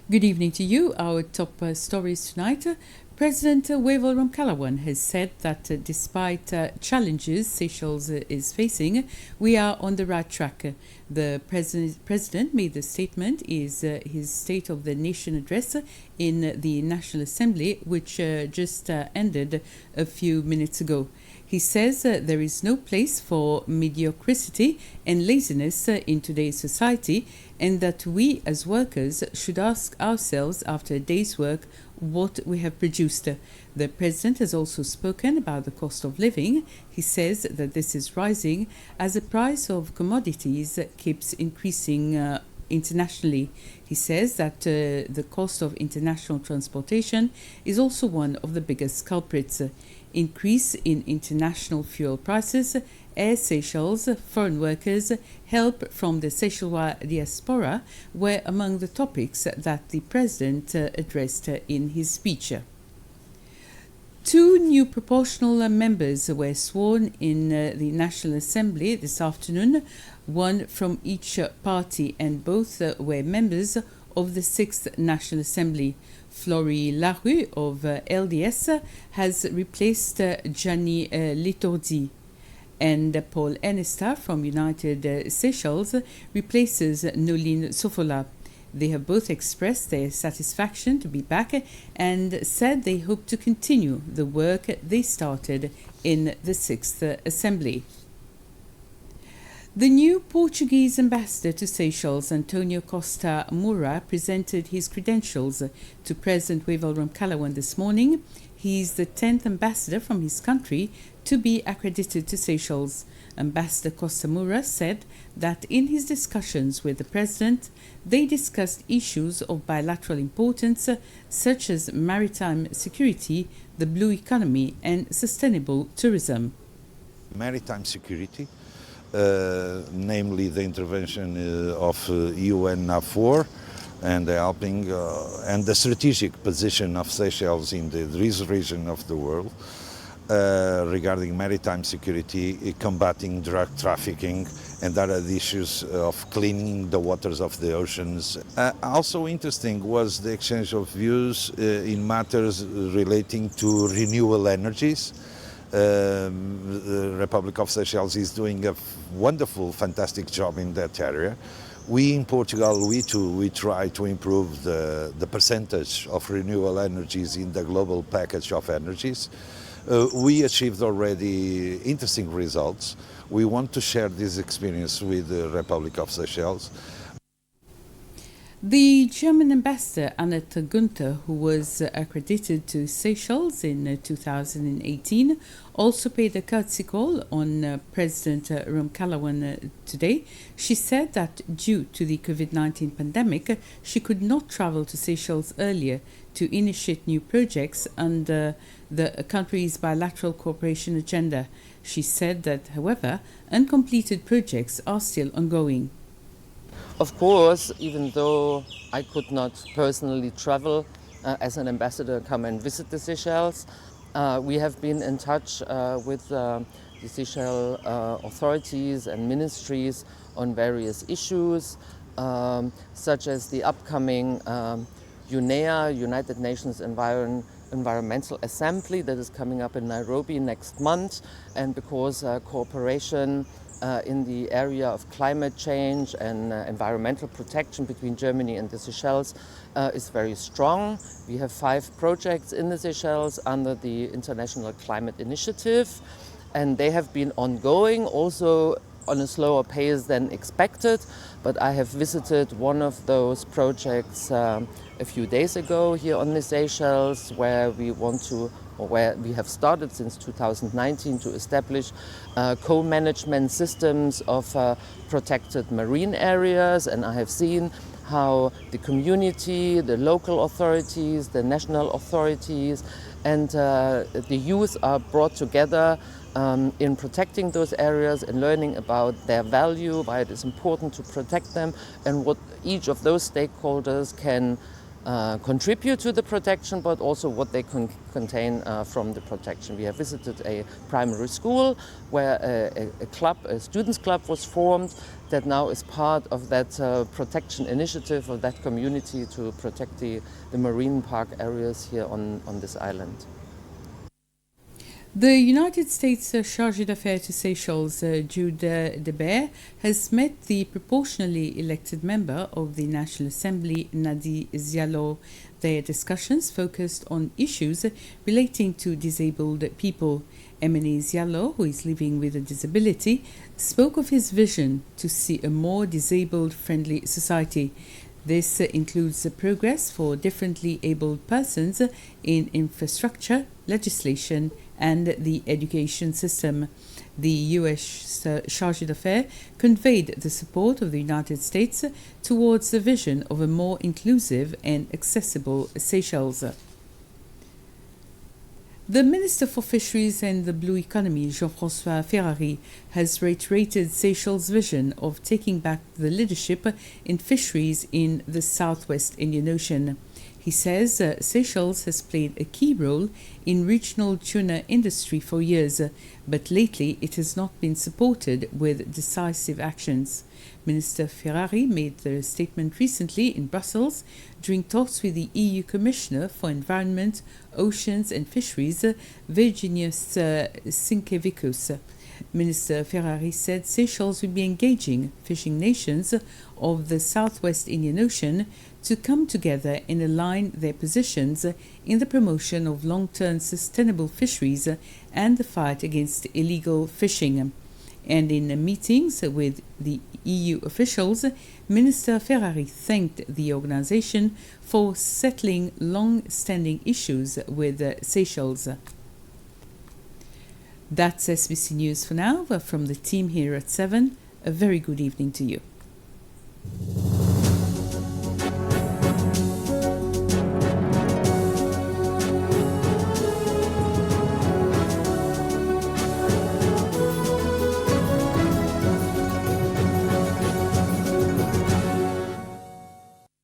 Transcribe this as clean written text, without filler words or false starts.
Good evening to you. Our top stories tonight. President Wavel Ramkalawan has said that despite challenges Seychelles is facing, we are on the right track. The president made the statement is his State of the Nation address in the National Assembly, which just ended a few minutes ago. He says there is no place for mediocrity and laziness in today's society, and that we as workers should ask ourselves after a day's work what we have produced. The president has also spoken about the cost of living. He says that this is rising as the price of commodities keeps increasing internationally. He says that the cost of international transportation is also one of the biggest culprits. Increase in international fuel prices, Air Seychelles, foreign workers, help from the Seychellois diaspora were among the topics that the president addressed in his speech. Two new proportional members were sworn in the National Assembly this afternoon, one from each party, and both were members of the 6th National Assembly. Florie Larue of LDS has replaced Gianni Letourdi, and Paul Ernesta from United Seychelles replaces Noline Sofola. They have both expressed their satisfaction to be back and said they hope to continue the work they started in the 6th Assembly. The new Portuguese ambassador to Seychelles, Antonio Costa Moura, presented his credentials to President Wavel Ramkalawan this morning. He is the 10th ambassador from his country to be accredited to Seychelles. Ambassador Costa Moura said that in his discussions with the president, they discussed issues of bilateral importance such as maritime security, the blue economy and sustainable tourism. Maritime security, namely the intervention of UN NAVFOR and the helping and the strategic position of Seychelles in this region of the world regarding maritime security, combating drug trafficking and other issues of cleaning the waters of the oceans. Also interesting was the exchange of views in matters relating to renewable energies. The Republic of Seychelles is doing a wonderful, fantastic job in that area. We in Portugal, we try to improve the percentage of renewable energies in the global package of energies. We achieved already interesting results. We want to share this experience with the Republic of Seychelles. The German ambassador Annette Günther, who was accredited to Seychelles in 2018, also paid a courtesy call on President Ramkalawan today. She said that due to the COVID-19 pandemic, she could not travel to Seychelles earlier to initiate new projects under the country's bilateral cooperation agenda. She said that, however, uncompleted projects are still ongoing. Of course, even though I could not personally travel as an ambassador, come and visit the Seychelles, we have been in touch with the Seychelles authorities and ministries on various issues, such as the upcoming UNEA, United Nations Environmental Assembly, that is coming up in Nairobi next month, and because cooperation in the area of climate change and environmental protection between Germany and the Seychelles is very strong. We have 5 projects in the Seychelles under the International Climate Initiative, and they have been ongoing, also on a slower pace than expected. But I have visited one of those projects a few days ago here on the Seychelles, where we have started since 2019 to establish co-management systems of protected marine areas, and I have seen how the community, the local authorities, the national authorities and the youth are brought together in protecting those areas and learning about their value, why it is important to protect them, and what each of those stakeholders can contribute to the protection, but also what they can contain from the protection. We have visited a primary school where a students' club was formed that now is part of that protection initiative of that community to protect the marine park areas here on this island. The United States Chargé d'Affaires to Seychelles, Jude DeBear, has met the proportionally elected member of the National Assembly, Nadi Zialo. Their discussions focused on issues relating to disabled people. Emily Zialo, who is living with a disability, spoke of his vision to see a more disabled-friendly society. This includes progress for differently abled persons in infrastructure, legislation, and the education system. The U.S. Chargé d'Affaires conveyed the support of the United States towards the vision of a more inclusive and accessible Seychelles. The Minister for Fisheries and the Blue Economy, Jean-François Ferrari, has reiterated Seychelles' vision of taking back the leadership in fisheries in the Southwest Indian Ocean. He says Seychelles has played a key role in regional tuna industry for years, but lately it has not been supported with decisive actions. Minister Ferrari made the statement recently in Brussels during talks with the EU Commissioner for Environment, Oceans and Fisheries, Virginius Sinkevicius. Minister Ferrari said Seychelles will be engaging fishing nations of the Southwest Indian Ocean to come together and align their positions in the promotion of long-term sustainable fisheries and the fight against illegal fishing. And in meetings with the EU officials, Minister Ferrari thanked the organization for settling long-standing issues with Seychelles. That's SBC News for now. From the team here at 7, a very good evening to you.